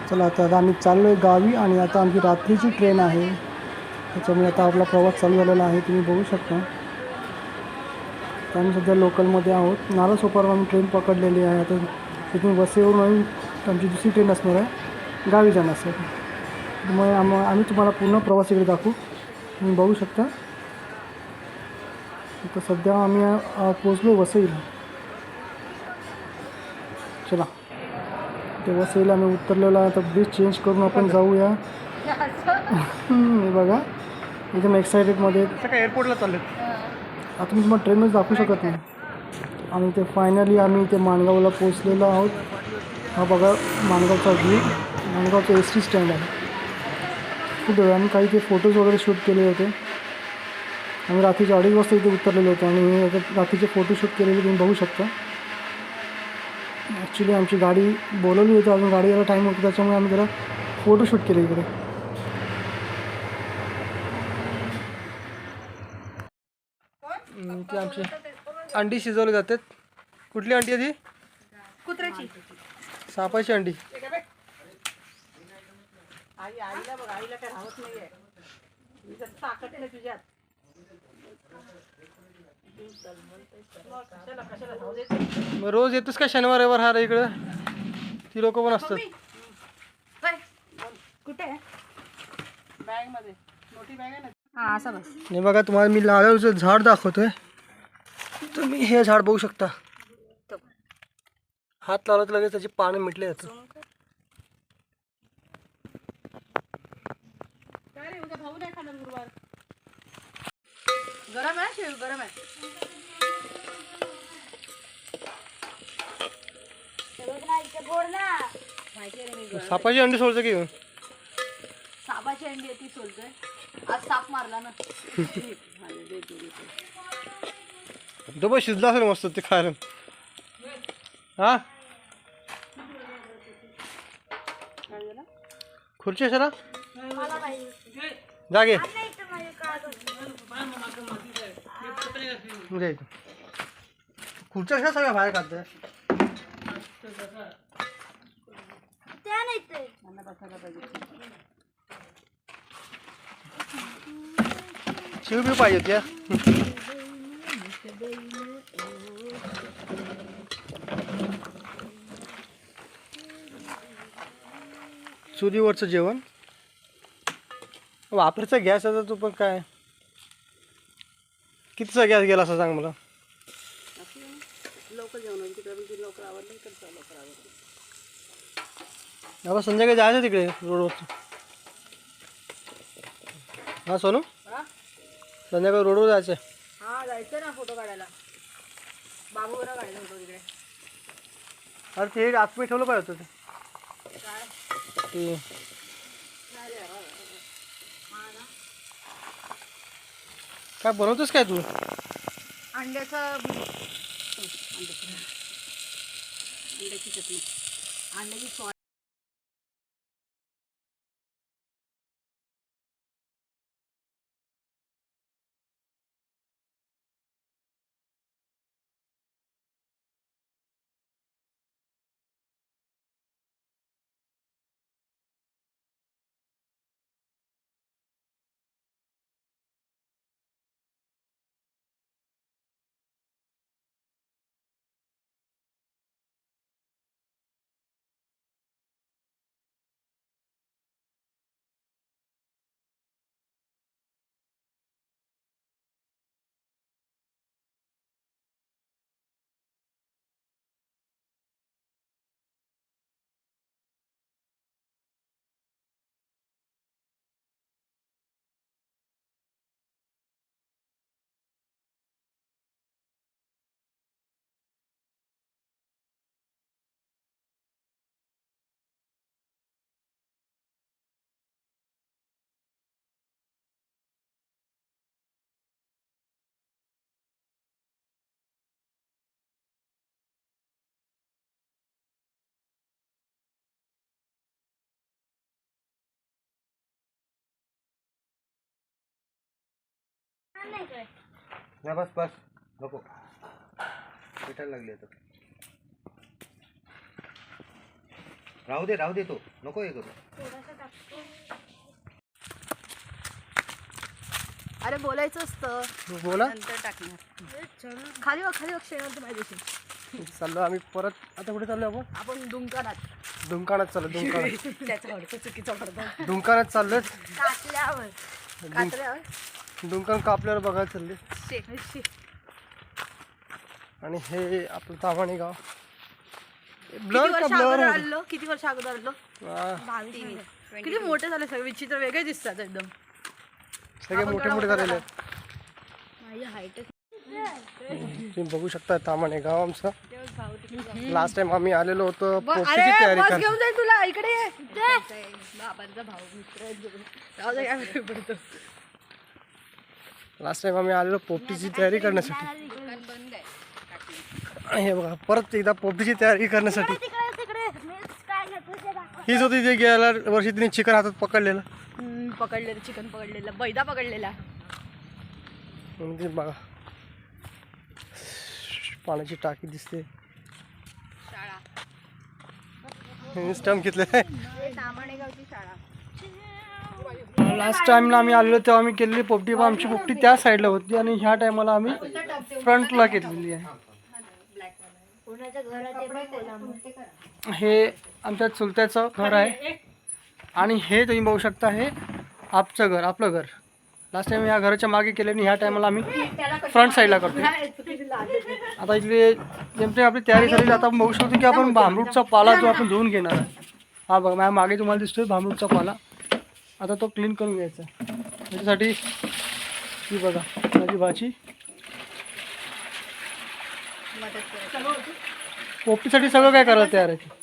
चला आता आम्ही चाललो आहे गावी आणि आता आमची रात्रीची ट्रेन आहे, त्याच्यामुळे आता आपला प्रवास चालू झालेला आहे. तुम्ही बघू शकता आम्ही सध्या लोकलमध्ये आहोत. नालासोपारा आम्ही ट्रेन पकडलेली आहे. आता तिथून वसईवरून आमची दुसरी ट्रेन असणार आहे गावी जाण्यासाठी. त्यामुळे आम्ही तुम्हाला पूर्ण प्रवास इकडे दाखवू. तुम्ही बघू शकता आता सध्या आम्ही पोचलो वसईला. चला ते वसईला आम्ही उतरलेलो आहे. आता ब्रिज चेंज करून आपण जाऊया. हे बघा एकदम एक्सायटेडमध्ये काय एअरपोर्टला चालले. आता मी तुम्हाला ट्रेनच दाखवू शकत नाही. आणि ते फायनली आम्ही इथे माणगावला पोचलेलो आहोत. हा बघा माणगावचा व्ह्यू, माणगावचं एस टी स्टँड आहे. खूप आम्ही काही ते फोटोज वगैरे शूट केले होते. आम्ही रात्रीचे 2:30 वाजता इथे उतरलेलो होतो आणि आता रात्रीचे फोटोशूट केलेले तुम्ही बघू शकता. ॲक्च्युली आमची गाडी बोलवली होती, अजून गाडी यायला टाईम होता, त्याच्यामुळे आम्ही जरा फोटोशूट केले इकडे. ते आमची अंडी शिजवली जातात. कुठली अंडी आहे ती? कुत्र्याची. सापाची अंडी. आईला बघ, आईला काय राहत नाहीये. ताकद आहे तुझ्यात. कशाला राहू देत. मग रोज येतोस का शनिवार रविवार हा इकडं? ती लोक पण असतात. कुठे बॅग मध्ये मोठी बॅग आहे ना. हा असं बस. हे बघा तुम्हाला मी लाडूचं झाड दाखवतोय. तुम्ही हे झाड बघू शकता. हात लावला तर लगेच त्याची पानं मिटले जातात. काय रे उद्या भाऊ नाही खाणार गुरुवार. गरम आहे शेव, गरम आहे. सापाची अंडी सोडतं की सापाची अंडी ती सोलतोय. आज साप मारला ना. तो पण शिजला असेल मस्त ते खायला. हा खुर्ची असेल जागे खुर्च्या कशा सगळ्या बाहेर काढतोय. शिव बी पाहिजे त्या. चुलीवरचं जेवण वापरायचा गॅस आता तू पण काय कितीचा गॅस गेला असं सांग मला. आता संध्याकाळी जायचं तिकडे रोडवर. हा सोनू संध्याकाळी रोडवर जायचं. हा जायचं ना फोटो काढायला. बाबू बरोबर काढायचा फोटो तिकडे. अरे ते आतमध्ये ठेवलं पाहिजे होतं ते. काय बनवतोस काय तू? अंड्याचं अंड्याची चटणी, अंड्याची सॉस. ना बस बस नको भेटायला लागली आता. राहू दे तो नको हे करू. अरे बोलायचं असतं बोला. नंतर टाकणार. खाली बघ शेणावर पाहिजे. चाललो आम्ही परत. आता कुठे चाललो आपण दुंकानात दुमकानात चाललो. दुमकानात त्याचा अर्थ चुकीचा पडतो. दुमकानात चाललोय. कातल्यावर दुमकान कापल्यावर बघायला चालले. शे. आणि हे आपलं तामाणे गाव. किती वर्ष अगोदर आलो. किती मोठे झाले सगळे. विचित्र वेगळे दिसतात एकदम. सगळे मोठे झालेले आहेत. तुम्ही बघू शकता तामाणे गाव आमचं. लास्ट टाइम आम्ही आलेलो होतो पोपटीची तयारी कर. घेऊन जाईल तुला. इकडे ये. बाबांचा भाऊ मित्र. लास्ट टाइम आम्ही आलेलो पोपटीची तयारी करण्यासाठी. हे बघा परत एकदा पोपटीची तयारी करण्यासाठी. हीच होती जे गेल्या वर्षी तिने चिकन हातात पकडलेलं. चिकन पकडलेलं. बैदा पकडलेला. म्हणजे बघा पाण्याची टाकी दिसते. स्टंप घेतले. लास्ट टाइमला आम्ही आलेलो तेव्हा आम्ही केलेली पोपटी. आमची पोपटी त्या साईडला होती आणि ह्या टायमाला आम्ही फ्रंटला घेतलेली आहे. हे आमच्या चुलत्याचं घर आहे आणि हे तुम्ही बघू शकता हे आपलं घर. लास्ट टाइम या घराच्या मागे केले आणि ह्या टायमाला आम्ही फ्रंट साईडला करतो. आता इथली जेमतेम आपली तयारी झाली. आता आपण बघू शकतो की आपण भांबरूटचा पाला जो आपण धुवून घेणार आहे. हा बघा माझ्या मागे तुम्हाला दिसतोय भांबरूटचा पाला. आता तो क्लीन करून घ्यायचा. त्याच्यासाठी ही बघा माझी भाजी. पोपटीसाठी सगळं काय करायला तयार आहे.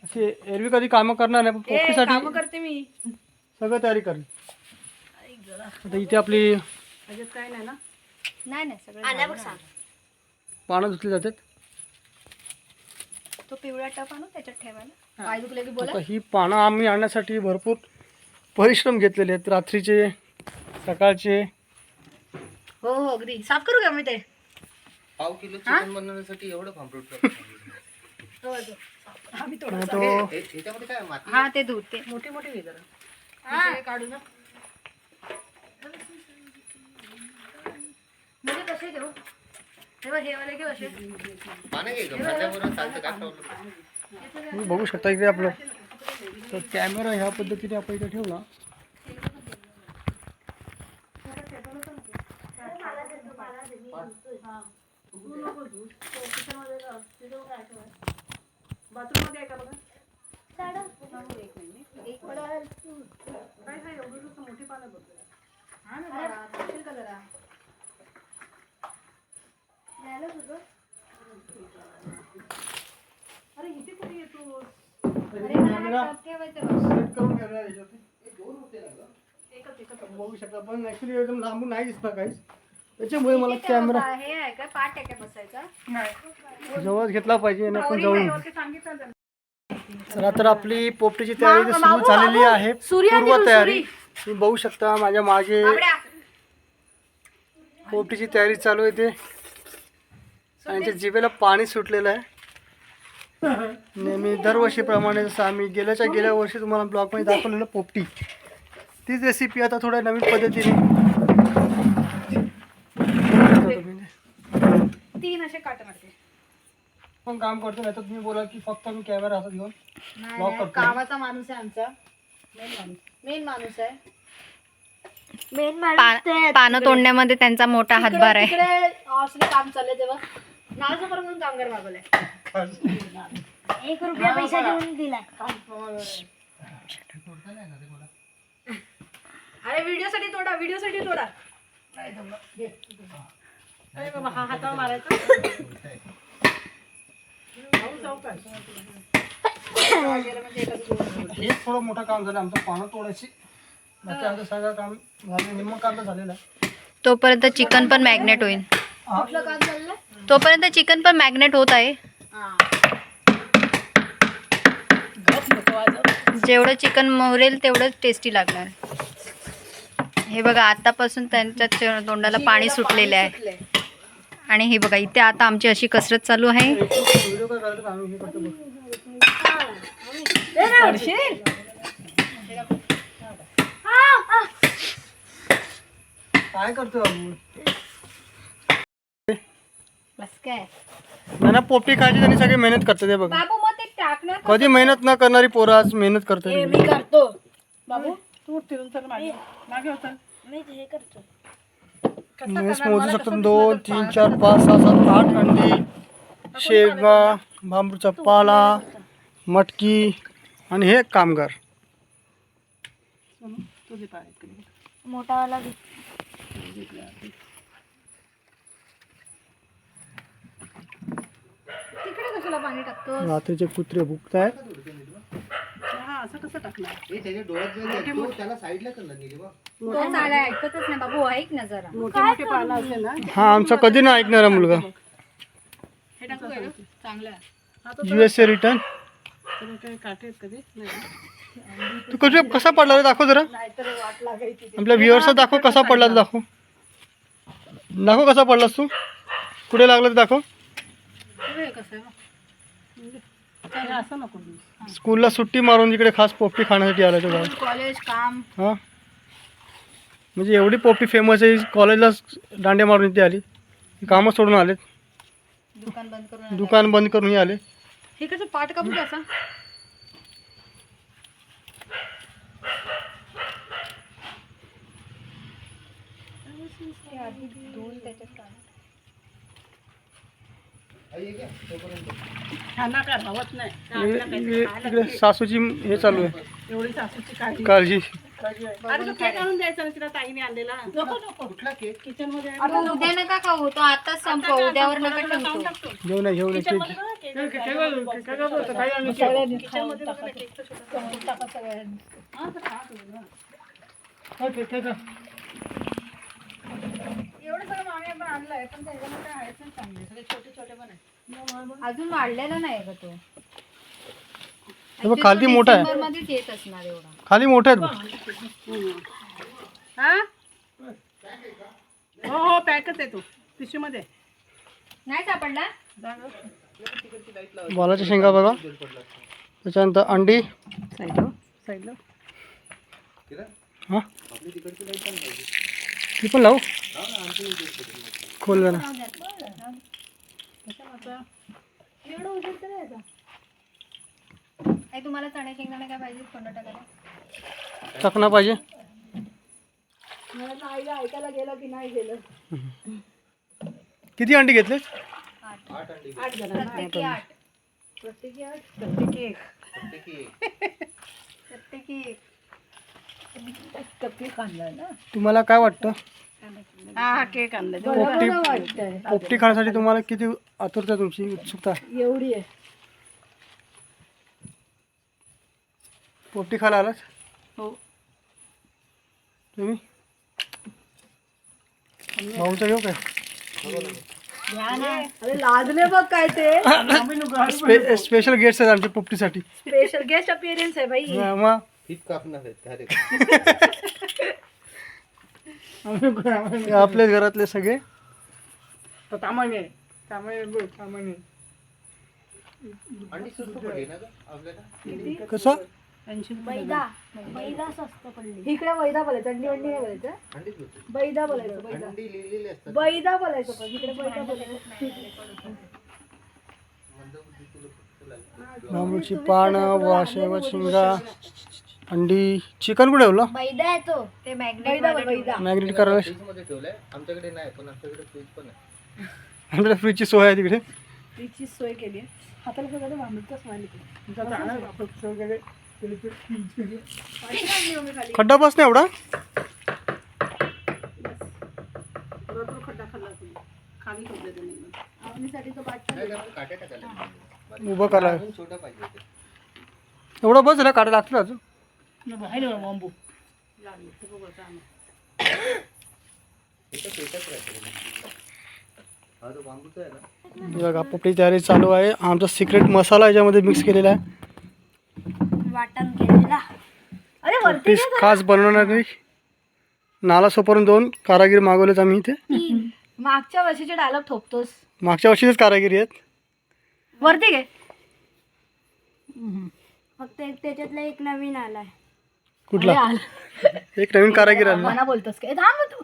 असे एरवी कधी कामं करणार नाही पण पोपटीसाठी करते मी सगळं तयारी करली. आता इथे आपली काय नाही ना. नाही सगळं पानं धुतली जातात. तो पिवळा टप आणू त्याच्यात ठेवायला. पाय दुखले की बोला. आता ही पानं आम्ही आणण्यासाठी भरपूर परिश्रम घेतलेले आहेत. रात्रीचे सकाळचे. हो अगदी. साफ करू का मी ते. पाव किलो चिकन बनवण्यासाठी एवढं भांबरूट आम्ही तो याच्यामध्ये काय माती हा ते दूध ते मोठी वेदर काढू ना. म्हणजे कसे घेऊ. हे वाले घेऊ असे. पानं घे गं, खात्याबरोबर चालतं काय प्रॉब्लेम. तुम्ही बघू शकता इकडे आपलं तर कॅमेरा ह्या पद्धतीने आपण इथे ठेवला. बाथरूम मध्ये आहे का बघा. मोठी पानं अरे इथे कुठे येतो. बघू शकता पण ऍक्च्युली एकदम लांबून नाही दिसणार काहीच. त्याच्यामुळे मला कॅमेरा हे आहे का पाठ आहे का बसायचा. जवळ घेतला पाहिजे आणि आपण जाऊन. चला तर आपली पोपटीची तयारी सुरू झालेली आहे. पूर्व तयारी तुम्ही बघू शकता माझ्या मागे पोपटीची तयारी चालू आहे. ते आणि ते जिभेला पाणी सुटलेलं आहे. नेहमी दरवर्षीप्रमाणे जसं आम्ही गेल्या वर्षी तुम्हाला ब्लॉगमध्ये दाखवलेलं पोपटी तीच रेसिपी आता थोड्या नवीन पद्धतीने. 3 असे काट मारते. पण काम करतो नाही तर तुम्ही बोला की फक्त मी कॅमेरा हातात घेऊन ब्लॉग करतो. कामाचा माणूस आहे आमचा. मेन माणूस आहे. पानं तोडण्यामध्ये त्यांचा मोठा हातभार आहे. तिकडे काम चाललंय तेव्हा नाळसमोर म्हणून कामगार मागवलाय. 1 रुपया पैसा देऊन दिला. अरे व्हिडिओसाठी तोडा. अरे बाबा हा हातावर मारायचा. हे थोडं मोठं काम झालं आमचं पानं तोडायची. बाकी आमचं सगळं काम झालं. निम्मं काम तर झालेलं आहे. तोपर्यंत चिकन पण मॅग्नेट होईल. कुठलं काम चाललंय. तोपर्यंत चिकन पण मॅग्नेट होत आहे. जेवढं चिकन मोरेल तेवढंच टेस्टी लागणार. हे बघा आतापासून त्यांच्या तोंडाला पाणी सुटलेले आहे. आणि हे बघा इथे आता आमची अशी कसरत चालू आहे. व्हिडिओ काय करायचं आम्ही हे करतो बघ. पाडशील काय करतो बाबू? बस काय ना पोपटी खायची त्यांनी सगळे मेहनत करतात हे बघ. बाबू मग ते टाकणार कधी मेहनत न करणारी पोरं आज मेहनत करतात. मी करतो बाबू तू फिरून चल मागे मागे होता मी हे करतो म्हैस मोजू शकतो 2 3 4 5 6 7 8 अंडी, शेंगा, बांबूचा पाला, मटकी आणि हे कामगार. तुझे पाय मोठावाला तिकडे कशाला पाणी टाकतो. रात्रीचे कुत्रे भुकतायत. हा असं कसं टाकणार हे त्याच्या डोळ्यात जो जातो, त्याला साईडला करणार गेली बा. तो चालाय ऐकतच नाही बाबू ऐक ना जरा. मोठे मोठे पानं असेल ना हा आमचा कधी नाही ऐकणारा मुलगा. हे टाकू काय गं? चांगलं आहे. USA return. तर काही काटे आहेत कधी नाही तू कसा पडला रे दाखव जरा. नाहीतर वाट लागायची आपल्या व्ह्युअर्सला दाखव कसा पडला ते दाखव. दाखव कसा पडलास तू. कुठे लागला ते दाखव. हे कसं आहे हे असं नको देऊ. स्कूलला सुट्टी मारून इकडे खास पोपटी खाण्यासाठी आला तो गाव. कॉलेज काम हा म्हणजे एवढी पोपटी फेमस आहे. कॉलेजला दांडे मारून इथे आली. कामं सोडून आलेत. दुकान बंद करून दुकान बंद करून आले. हे कसं पाठ कापू कसा धुवून त्याच्यात टाक. खाना काय हवत नाही इकडे सासूची हे चालू आहे. एवढी सासूची काळजी काळजी. अरे तो केक आणून द्यायचा ना तिला ताईने आणलेला नको नको कुठला केक? किचन मध्ये आता उद्या नका खाऊ तो आताच संपव उद्यावर नका ठेवतो. घेऊन ये, घेऊन ये केक. किचन मध्ये बघा ना, केकचं छोटं टाका सगळ्यांनी. हा, तर खा तुम्ही ना. एवढं सगळं मामी आपण आणलंय पण त्याच्यामध्ये आहेच नाही चांगले सगळे छोटे छोटे पण आहेत. अजून वाढलेला नाही का तो. हे बघ, खाली मोठा आहे. डिसेंबर मध्येच येत असणार एवढा. खाली मोठे आहेत बघ. हा हो हो पॅकच आहे तो पिशवीमध्ये नाही सापडला. वालाच्या शेंगा बघा. त्याच्यानंतर अंडी. साईडला हा ती पण लावू. खोल जरा. आई तुम्हाला चणे शेंगदाणे काय पाहिजे कोंड टाकायला. टाकणं पाहिजे. आईला ऐकायला गेलं की नाही गेलं किती अंडी घेतले. 8 जण प्रत्येकी 8. प्रत्येकी 8 प्रत्येकी 1 प्रत्येकी 1. केक आणलाय ना तुम्हाला काय वाटतं हा केक आणलाय पोपटी पोपटी खाण्यासाठी तुम्हाला किती आतुरता तुमची उत्सुकता. एवढी आहे पोपटी खायला आलात हो तुम्ही. भाऊचं घेऊ काय. अरे लाजले बघ काय ते स्पेशल गेस्ट आहेत आमच्या पोपटीसाठी. स्पेशल गेस्ट अपीअरन्स आहे भाई मग हित कापणार आहेत अरे. हे आपल्याच घरातले सगळे. तामाने अंडी स्वस्त पडली ना ग आपल्याला. कसं 80 बैदा स्वस्त पडली इकडे बैदा बोलायचं अंडी वंडी नाही बोलायचं अंडीच होती. बैदा बोलायचं बैदा अंडी लिहिलेली असतात. बैदा बोलायचं पण इकडे बैदा बोलायचं बांबूची पानं, वाशेवा शेंगा, अंडी. चिकन कुठे ठेवलं. बैदा येतो ते बैदा बोल बैदा मॅग्नेट करायला. फ्रीज मध्ये ठेवलंय. आमच्याकडे नाही पण आमच्याकडे फ्रीज पण आहे. आमच्याकडे फ्रीजची सोय आहे तिकडे. तिची सोय केली आहे हाताला सगळं बांबूचा स्माइल खड्डा बस नाही एवढा. भरपूर खड्डा खाल्ला तुम्ही खाली खोदले तुम्ही एकदम. आवडीसाठी तो बाट नाही, नाही, काटे टाकायला. उभं करा. अजून छोटा पाहिजे होते. एवढं बस झालं. काढा लागतील अजून. आहे ना बांबू लागले ते बघा आणा. इथं पेटच राहते. हा तो बांबूचा आहे ना. हे बघा पोपटी तयारी चालू आहे. आमचा सिक्रेट मसाला याच्यामध्ये मिक्स केलेला आहे. वाटण केलेला अरे वरती पीस खास बनवणारी नाला सोपरून 2 कारागीर मागवलेत आम्ही इथे. मागच्या वर्षीचे डायलॉग ठोकतोस मागच्या वर्षीच कारागिरी आहेत. वरती घे फक्त त्याच्यातला एक नवीन आलाय. कुठला एक नवीन कारागीर आला मला बोलतोस काय थांब तू.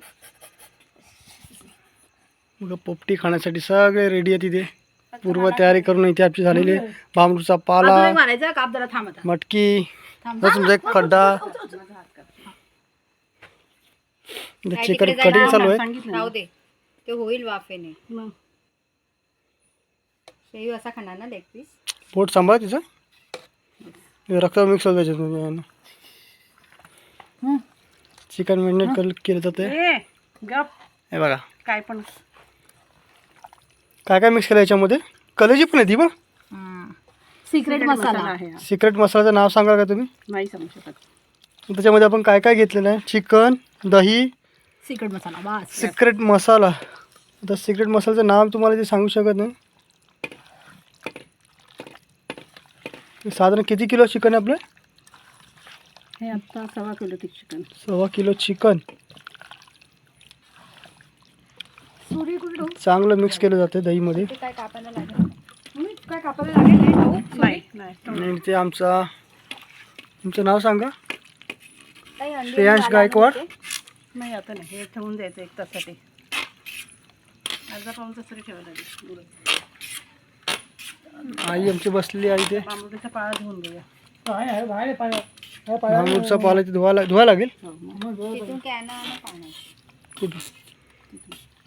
मग पोपटी खाण्यासाठी सगळे रेडी आहे तिथे. पूर्व तयारी करून इथे आपली झालेली आहे. बांबूचा पाला, अजून एक मारायचा काप जरा थांब आता. मटकी, तुमचा एक खड्डा, चिकन कटिंग चालू आहे. राहू दे, ते होईल वाफेने. मग. शेव असा खाणार ना लेग पीस. पोट सांभाळ तिचं. हे रक्त मिक्स होतं त्याच्यात. चिकन मॅरिनेट केलं जातं. ए गप हे बघा काय पण काय काय मिक्स केलं याच्यामध्ये. कलेजी पण आहे ती बघ. सिक्रेट मसाला आहे हा. सिक्रेट मसाल्याचं नाव सांगा का तुम्ही. नाही सांगू शकत. त्याच्यामध्ये आपण काय काय घेतलेलं आहे. चिकन, दही, सिक्रेट मसाला बस. सिक्रेट मसाला. आता सिक्रेट मसाल्याचं नाव तुम्हाला ते सांगू शकत नाही. हे साधारण किती किलो चिकन आहे आपलं. हे आता 1.25 किलो चिकन. 1.25 किलो चिकन सुरी कुठं चांगलं मिक्स केलं जातं दहीमध्ये. ते काय कापायला लागेल. काय कापायला लागेल नाही भाऊ? नाही नाही आणि ते तुमचं नाव सांगा. ताई, अंडी श्रेयांश गायकवाड. नाही आता नाही. हे ठेवून द्यायचं 1 तासाठी. अर्धा पाऊण तास तरी ठेवायला लागेल. आई आमची बसलेली आहे इथे. बांबूचा पाळा धुवून घेऊया. बांबूचा पाला ते धुवा लागेल. तिथून कॅन आणि पाणी. कुठे.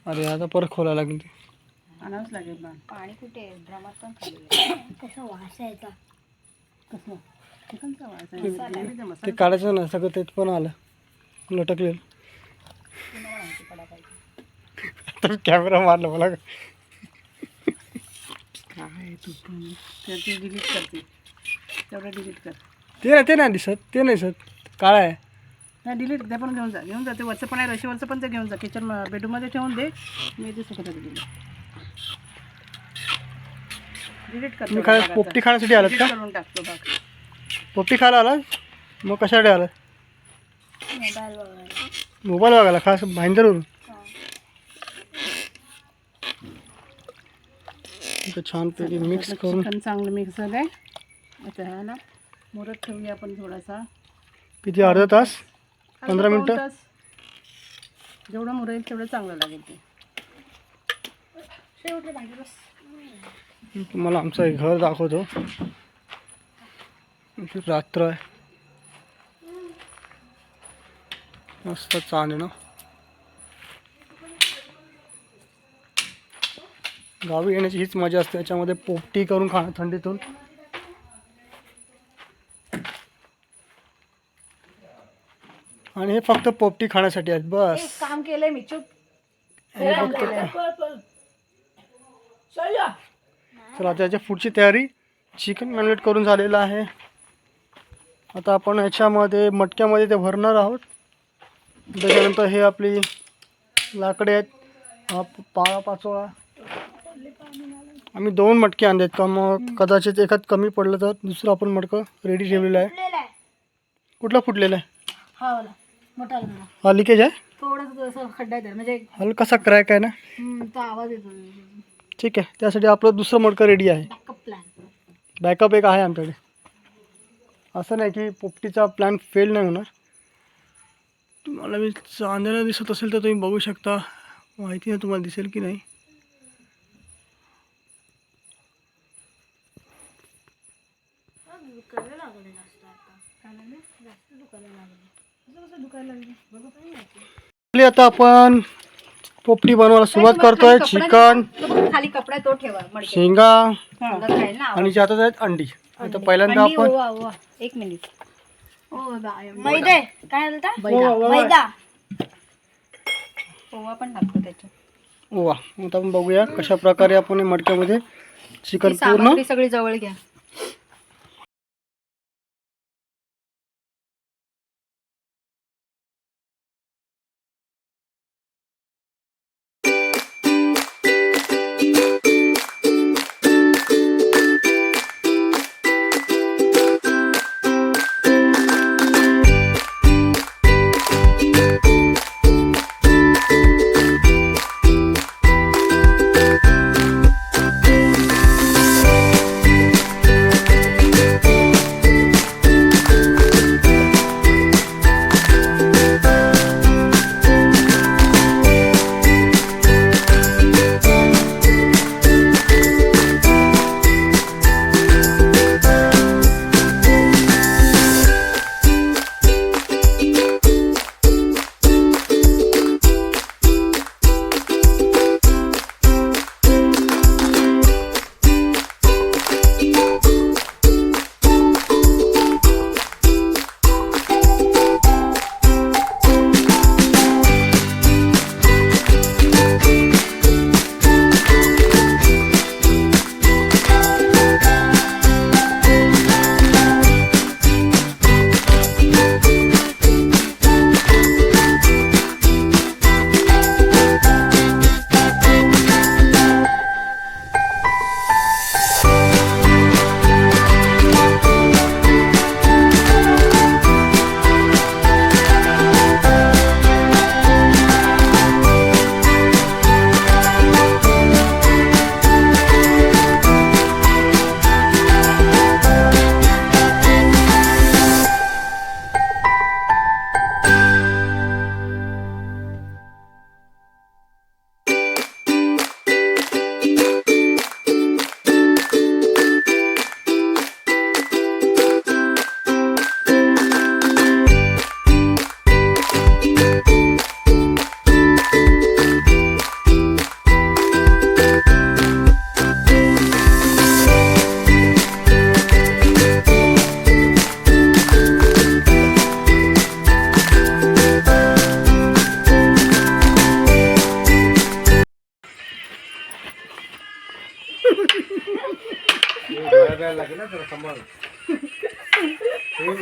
अरे आता परत खोलायला लागेल ते. आणावंच लागेल बाण. पाणी कुठे आहे? ड्रमात पण खाली आहे. कसा वास यायचा. कसं चिकनचा वास आहे. ग्रेव्हीचा मसाला. ते काढायचं ना सगळं ते पण आलं लटकलेलं. तर कॅमेरा मारला मला. काय तू पण ते डिलीट करते. तेवढं डिलीट कर. ते नाही दिसत. ते नाही दिसत. काळा आहे. नाही डिलीट ते पण घेऊन जा ते वरचं पण आहे रशीवरचं पण ते घेऊन जा. किचन बेडरूममध्ये ठेवून दे. मी ते सुकत डिलीट कर. तुम्ही काय पोपटी खाण्यासाठी आलात का. करून टाकतो भाग. पोपटी खायला आलात. मग कशासाठी आलात. मोबाईल बघायला. मोबाईल बघायला खास भाईंदरवरून. छानपैकी मिक्स करून चिकन चांगलं मिक्स झालं आहे. आता ह्याला मुरत ठेवूया आपण थोडासा. किती अर्धा तास 15 मिनटं. तास. जेवढं मुरेल तेवढं चांगलं लागेल ते. तुम्हाला आमचं एक घर दाखवतो. इथे रात्र आहे. मस्त चांद आहे ना. गावी येण्याची हीच मजा असते. याच्यामध्ये पोपटी करून खाणं थंडीतून. आणि हे फक्त पोपटी खाण्यासाठी आहेत बस. काम केलंय मी चुप. हे फक्त चला त्याच्या पुढची तयारी. चिकन मॅरिनेट करून झालेलं आहे. आता आपण याच्यामध्ये मटक्यामध्ये ते भरणार आहोत. त्याच्यानंतर हे आपली लाकडे आहेत. हा पाळा पाचोळा. आम्ही 2 मटके आणले आहेत का मग कदाचित एखाद कमी पडलं तर दुसरं आपण मटकं रेडी ठेवलेलं आहे. कुठला फुटलेला आहे. हा वाला मोठा आला. हा लिकेज आहे. थोडंसं असं खड्डा आहे म्हणजे हलकासा क्रॅक आहे ना. तो आवाज येतो. ठीक आहे. त्यासाठी आपलं दुसरं मटकं रेडी आहे. प्लॅन. बॅकअप एक आहे आमच्याकडे. असं नाही की पोपटीचा प्लॅन फेल नाही होणार. तुम्हाला मी चांदण्याला दिसत असेल तर तुम्ही बघू शकता. माहिती नाही तुम्हाला दिसेल की नाही. आता आपण पोपटी बनवायला सुरुवात करतोय. चिकन, खाली कपडा तो ठेवा मडक्यात. शेंगा मुलं खाईल ना. आणि ज्यातच आहेत अंडी. आता पहिल्यांदा अंडी आपण ओवा. 1 मिनिट. मैदा काय बोलता. मैदा. ओवा पण टाकतो त्याच्यात. ओवा. आता आपण बघूया कशा प्रकारे आपण हे मडक्यामध्ये चिकन ती पूर्ण सामग्री सगळी जवळ घ्या.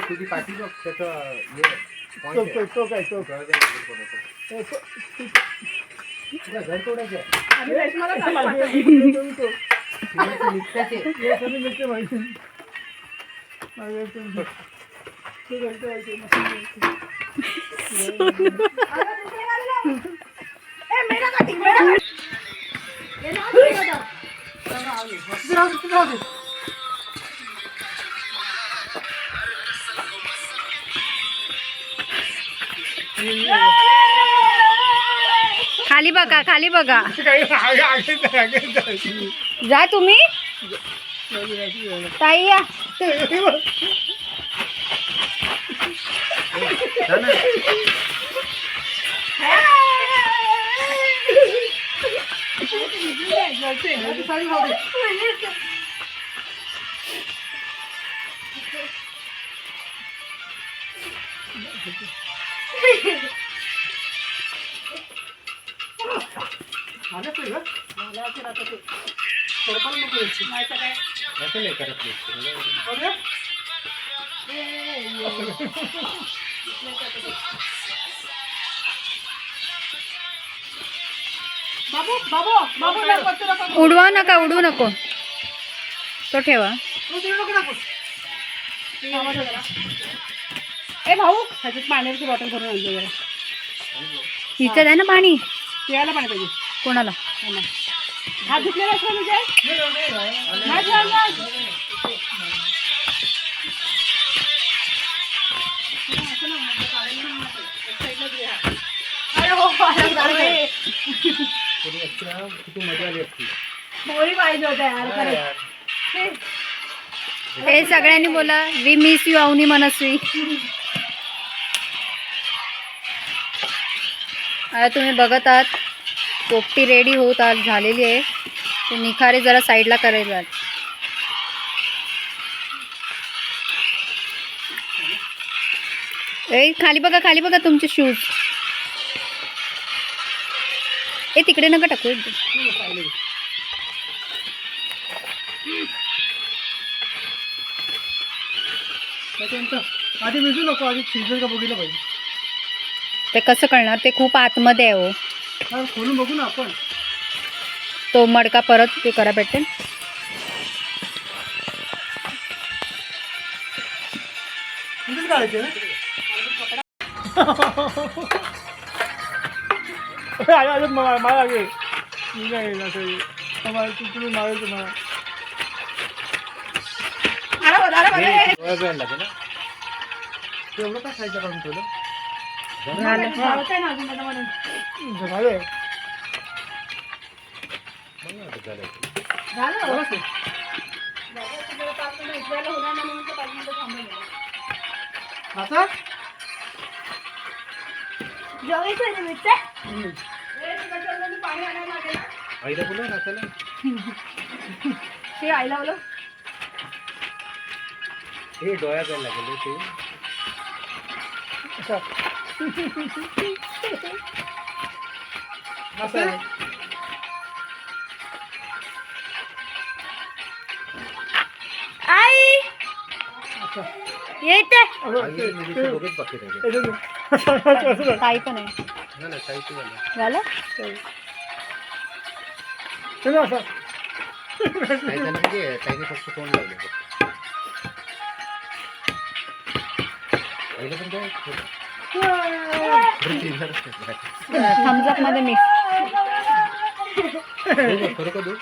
तुझी पाठी बघ त्याचं हे तो काय तो घर तोडायचं आणि रेशमाला सांगा पाठव. खाली बघा खाली बघा जा तुम्ही ताई या असं नाही करत नाही. बाबू बाबू बाबू नाही पत्ते नको. उडवा नका उडवू नको तो ठेवा ए भाऊ ह्याच्यात पाण्याची बॉटल भरून आणतो जरा. हिचं द्या ना पाणी प्यायला पाणी पाहिजे. कोणाला हात धुतलेला असतो तुझे नाही ठेवला. अरे हो अरे किती मजा आली असती. होळी पाहिजे होत्या यार खरंच. हे सगळ्यांनी बोला वी मिस यू अवनी मनस्वी. आता तुम्ही बघत आहात पोपटी रेडी होत आज झालेली आहे. ते निखारे जरा साईडला करायला ए खाली बघा तुमचे शूज. ए तिकडे नका टाकू एकदम. आधी विजू नको आधी शिजल का बघितलं पाहिजे. ते कसं कळणार ते खूप आतमध्ये आहे हो. हा, खोलून बघू ना आपण. तो मडका परत ते करा भेटेल. म्हणजे काढायचे ना मला गे मी काय तुम्ही मारायचं मला. डोळा जायला लागेल ना. एवढं काय खायचं काढून ठेवलं. झालं आता आईला बोलव ना त्याला. ते आईला बोलव. हे डोळ्या जायला लागेल ते. आई येते आई मुलीचे दोघेच बाकी राहिले. ताई पण आहे ना ना काही झालं. झालं. काय झालं म्हणजे ताईने फक्त तोंड लावलं. आईला पण काय थम्सअप मध्ये मी खरं का देऊ.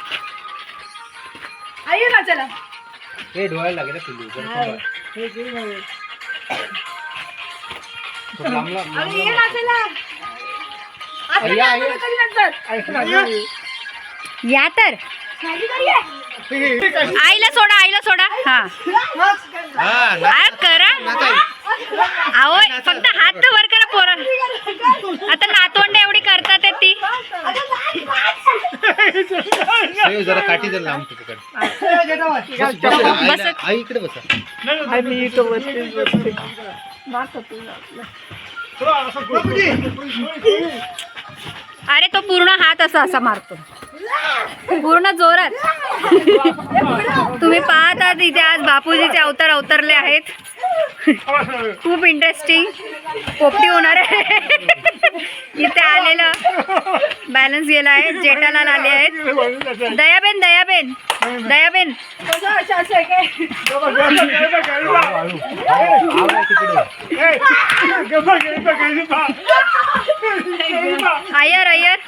आई ना चला. हे डोळ्याला लागेल पिल्लू. अरे ये ना चला. अरे या, या. या तर आईला सोडा हा आ, करा अहो फक्त हात तर वर करा पोरं. आता नातवंड एवढी करतात आहे ती. हे जरा काठी जर लांब तिकडे. बस. आई इकडे बसा. अरे तो पूर्ण हात असा मारतो. पूर्ण जोरात. तुम्ही पाहत आहात इथे आज बापूजीचे अवतार अवतरले आहेत. खूप इंटरेस्टिंग पोपटी होणार आहे. इथे आलेलं बॅलन्स गेला आहे. जेठालाल आले आहेत. दयाबेन दयाबेन दयाबेन अय्यर अय्यर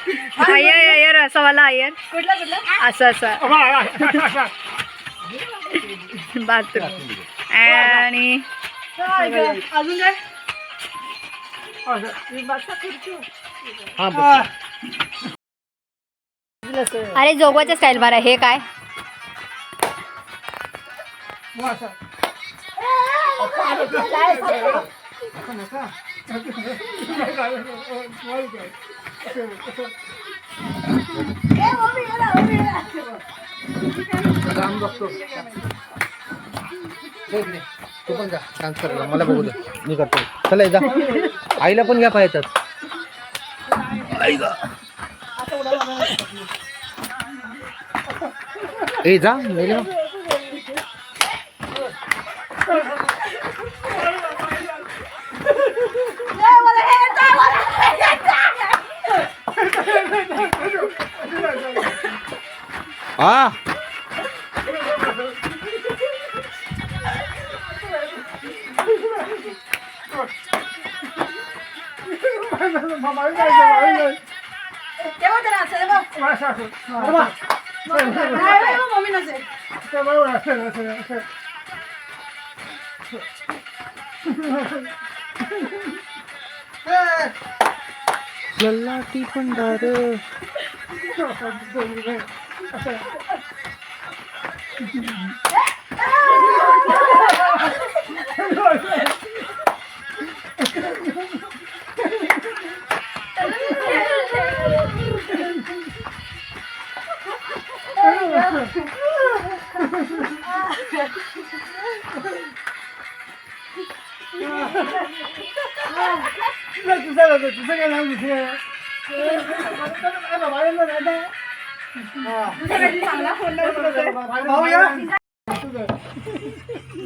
अय्यर अय्यर असं वाला अय्यर असं असं बाथरूम आणि अजून काय अरे जोगवाच्या स्टाईल बारा. हे काय तू पण जा डान्स करायला. मला बघू दे, मी करतो. चला जा, आईला पण घ्या पाहिजेत. ए जा मेले. हा मम्मी नसेल लल्लाटी पंडार.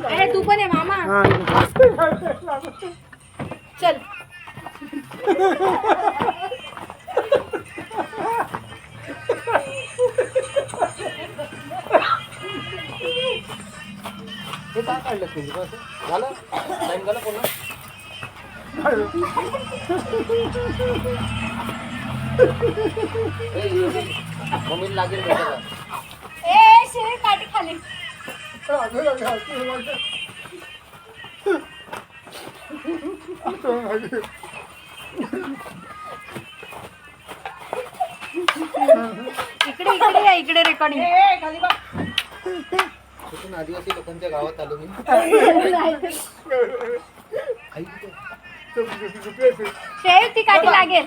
अरे तू पण आहे मामा. चल हे काय काढलं तुम्ही? बस झालं, टाइम झाला पूर्ण. मम्मीला लागेल भेटायला. ए शेळी काठी खाली. इकडे इकडे या इकडे रेकॉर्डिंग. कुठून आदिवासी लोकांच्या गावात आलो मी. आई कुठे? शेळी ती काठी लागेल.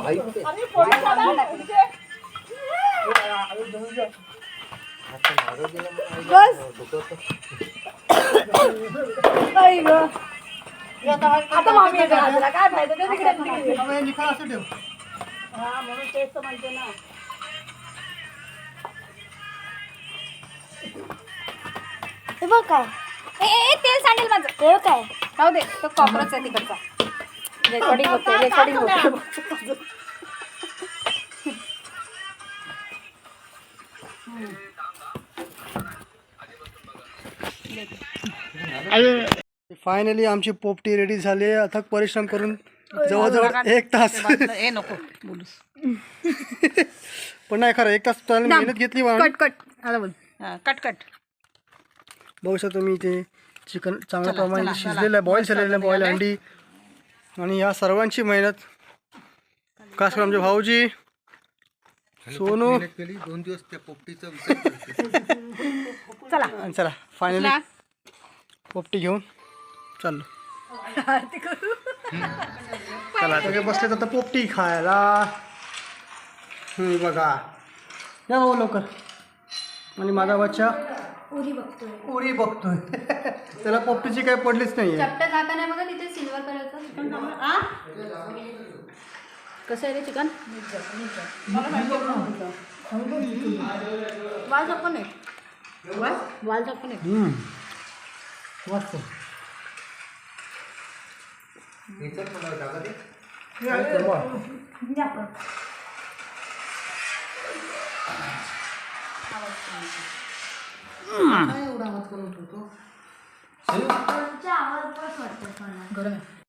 आई कुठे? आता नारळ दिला म्हणून आईला डोकं. आता मामी येते बाजूला. काय फायदा ते तिकडे निकाल असं ठेव. हा म्हणून तेच तर म्हणते ना. हे बघ काय ए तेल सांडेल माझं. हे काय राहू दे, तो कॉक्रोच आहे तिकडचा. रेकॉर्डिंग होते रेकॉर्डिंग होते. फायनली आमची पोपटी रेडी झाली आहे. अथक परिश्रम करून जवळजवळ 1 तास. ए नको बोलूस. पण नाही खरं 1 तास त्याला मेहनत घेतली बा. कट कट आला बोल. Cut cut. बघू शकतो तुम्ही इथे चिकन चांगल्या प्रमाणात शिजलेलं आहे, बॉईल झालेलं आहे, बॉईल अंडी. आणि या सर्वांची मेहनत खास करून आमचे भाऊजी सोनू. 2 दिवस त्या पोपटीचं आणि चला फायनली पोपटी घेऊन चाललो. चला सगळे बसले तर आता पोपटी खायला. बघा या भाऊ लवकर. आणि माझा बच्चा उरी बघतोय. त्याला पोपटीची काही पडलीच नाही. चपटा झाका नाही बघा तिथे सिल्वर कलरचा. कसं आहे रे चिकन मला माहिती आहे. वाल पण आहे वाल पण आहे. मस्त आवाज पण वाटतो गरम आहे.